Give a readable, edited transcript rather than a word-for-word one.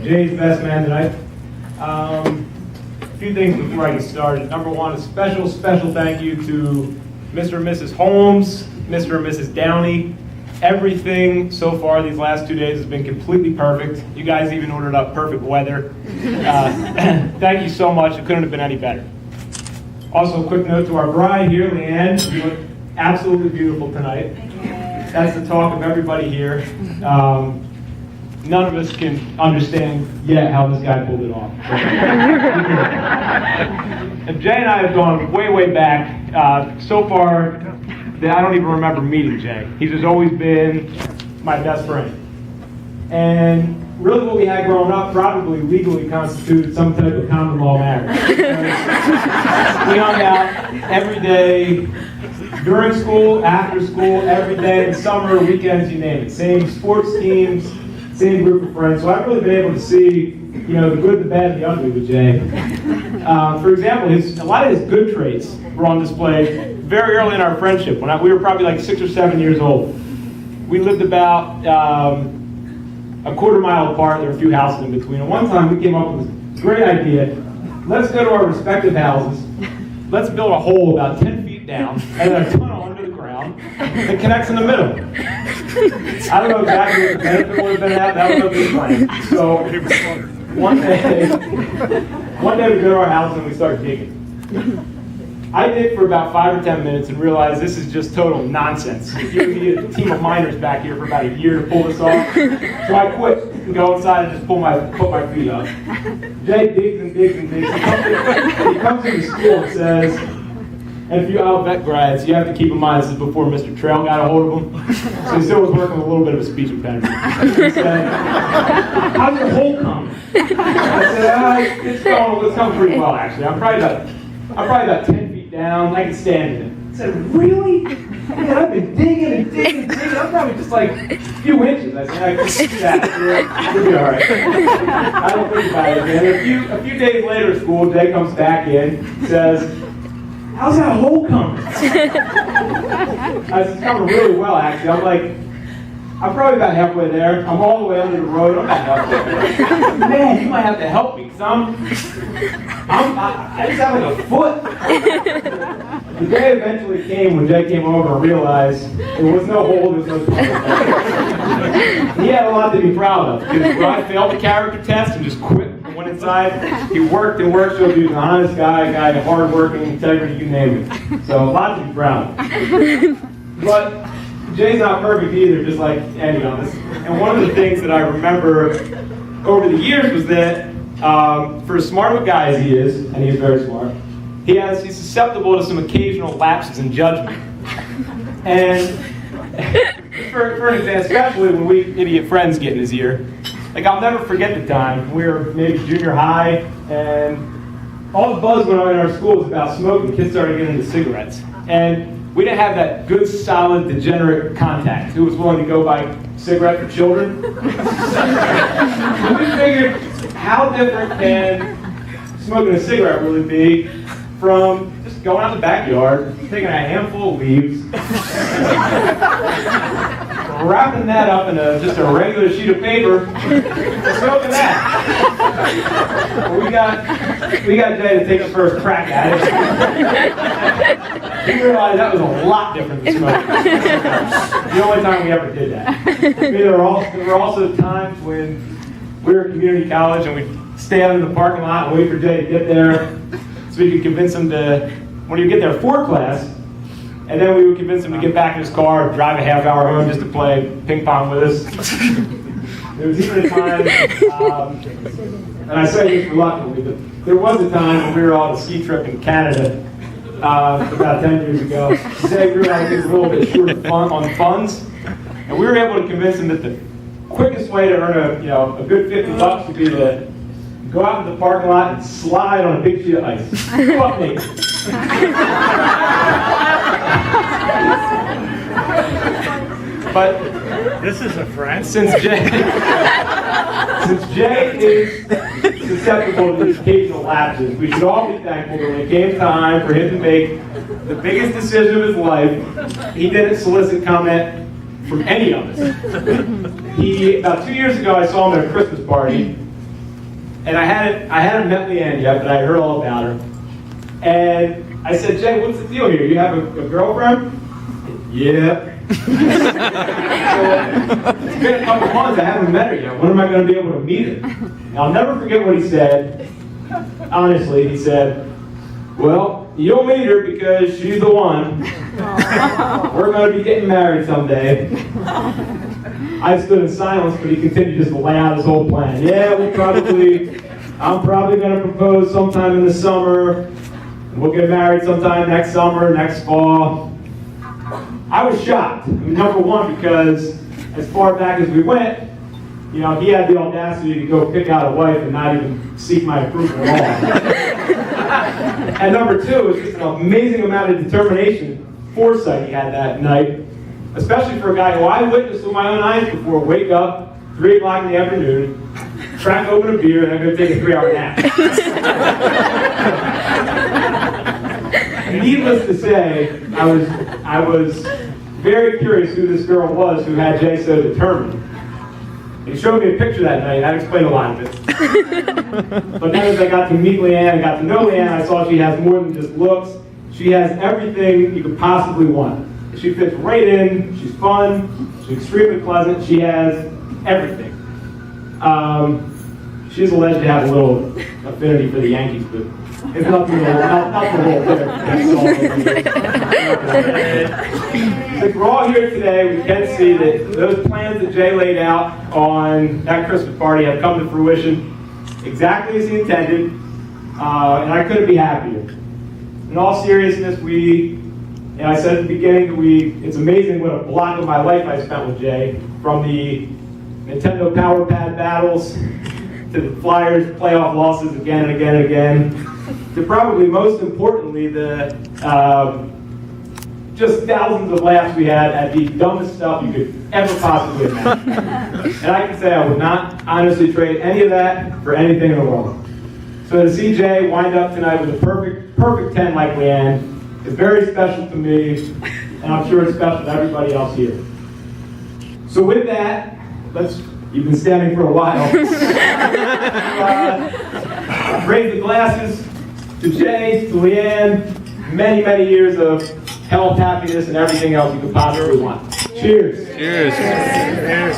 Jay's best man tonight. A few things before I get started. Number one, a special thank you to Mr. and Mrs. Holmes, Mr. and Mrs. Downie. Everything so far these last 2 days has been completely perfect. You guys even ordered up perfect weather. Thank you so much. It couldn't have been any better. Also, a quick note to our bride here, Leigh. You look absolutely beautiful tonight. That's the talk of everybody here. None of us can understand yet how this guy pulled it off. And Jay and I have gone way back. So far, I don't even remember meeting Jay. He's just always been my best friend. And really what we had growing up probably legally constituted some type of common law marriage. We hung out every day, during school, after school, every day, in summer, weekends, you name it. Same sports teams, same group of friends. So I've really been able to see, the good, the bad, and the ugly with Jay. For example, a lot of his good traits were on display very early in our friendship. When we were probably like 6 or 7 years old. We lived about a quarter mile apart. There were a few houses in between. And one time we came up with this great idea. Let's go to our respective houses. Let's build a hole about 10 feet down and then a tunnel under the ground that connects in the middle. I don't know exactly what the benefit would have been at. That was a good plan. So one day we go to our house and we start digging. I dig for about 5 or 10 minutes and realized this is just total nonsense. You need a team of miners back here for about a year to pull this off. So I quit and go inside and just put my feet up. Jay digs and digs and digs. He comes into school and says, and if you Vet grads, you have to keep in mind this is before Mr. Trail got a hold of him. So he still was working with a little bit of a speech impediment. He said, how's your hole coming? I said, it's going pretty well actually. I'm probably about 10 feet down. I can stand in it. I said, really? Man, I've been digging and digging. I'm probably just like a few inches. I said, I can see that. You'll be all right. I don't think about it, man. A few days later at school, Jay comes back in, says, how's that hole coming? I said, it's coming really well, actually. I'm probably about halfway there. I'm all the way under the road. I'm about halfway there. Man, you might have to help me, because I just have like a foot. The day eventually came when Jay came over and realized there was no hole, there was no tunnel. He had a lot to be proud of, because when I failed the character test and just quit and went inside, he worked and worked, so he was an honest guy, hard-working, integrity, you name it. So a lot to be proud of. But Jay's not perfect either, just like any of us. And one of the things that I remember over the years was that for as smart of a guy as he is, and he is very smart, he's susceptible to some occasional lapses in judgment. And for an example, especially when we idiot friends get in his ear, I'll never forget the time we were maybe junior high, and all the buzz went on in our school was about smoking. Kids started getting into cigarettes. And we didn't have that good, solid, degenerate contact who was willing to go buy a cigarette for children. So we figured, how different can smoking a cigarette really be from just going out in the backyard, taking a handful of leaves, wrapping that up in just a regular sheet of paper, and smoking that. We got Jay to take the first crack at it. We realized that was a lot different than smoking. The only time we ever did that. There were also times when we were at community college and we'd stay out in the parking lot and wait for Jay to get there so we could convince him to, when he would get there for class, and then we would convince him to get back in his car and drive a half hour home just to play ping pong with us. There was even a time, and I say this reluctantly, but there was a time when we were on a ski trip in Canada about 10 years ago. Jay realized he was a little bit short on funds, and we were able to convince him that the quickest way to earn a good $50 would be to go out to the parking lot and slide on a big sheet of ice. Fuck me. But this is a friend. Since Jay is susceptible to these occasional lapses, we should all be thankful that when it came time for him to make the biggest decision of his life, he didn't solicit comment from any of us. About 2 years ago, I saw him at a Christmas party, and I hadn't met Leanne yet, but I heard all about her. And I said, Jay, what's the deal here? You have a girlfriend? Yeah. So, it's been a couple months, I haven't met her yet. When am I going to be able to meet her? And I'll never forget what he said. Honestly, he said, well, you'll meet her because she's the one. We're going to be getting married someday. I stood in silence, but he continued just to lay out his whole plan. Yeah, I'm probably going to propose sometime in the summer. We'll get married sometime next summer, next fall. I was shocked. I mean, number one, because as far back as we went, he had the audacity to go pick out a wife and not even seek my approval at all. And number two, it's just an amazing amount of determination, foresight he had that night, especially for a guy who I witnessed with my own eyes before. Wake up, 3 o'clock in the afternoon, crack open a beer, and I'm going to take a 3-hour nap. Needless to say, I was very curious who this girl was who had Jay so determined. He showed me a picture that night, and that explained a lot of it. But then as I got to meet Leanne and got to know Leanne, I saw she has more than just looks. She has everything you could possibly want. She fits right in, she's fun, she's extremely pleasant, she has everything. She's alleged to have a little affinity for the Yankees, but it's nothing to hold there. Since we're all here today, we can see that those plans that Jay laid out on that Christmas party have come to fruition exactly as he intended, and I couldn't be happier. In all seriousness, I said at the beginning that it's amazing what a block of my life I spent with Jay, from the Nintendo Power Pad battles to the Flyers playoff losses again and again and again, to probably most importantly the just thousands of laughs we had at the dumbest stuff you could ever possibly imagine. And I can say I would not honestly trade any of that for anything in the world. So to see Jay wind up tonight with a perfect 10 like Leanne is very special to me, and I'm sure it's special to everybody else here. So with that, you've been standing for a while. Raise the glasses to Jay, to Leanne, many, many years of health, happiness, and everything else you could possibly want. Cheers. Cheers. Cheers.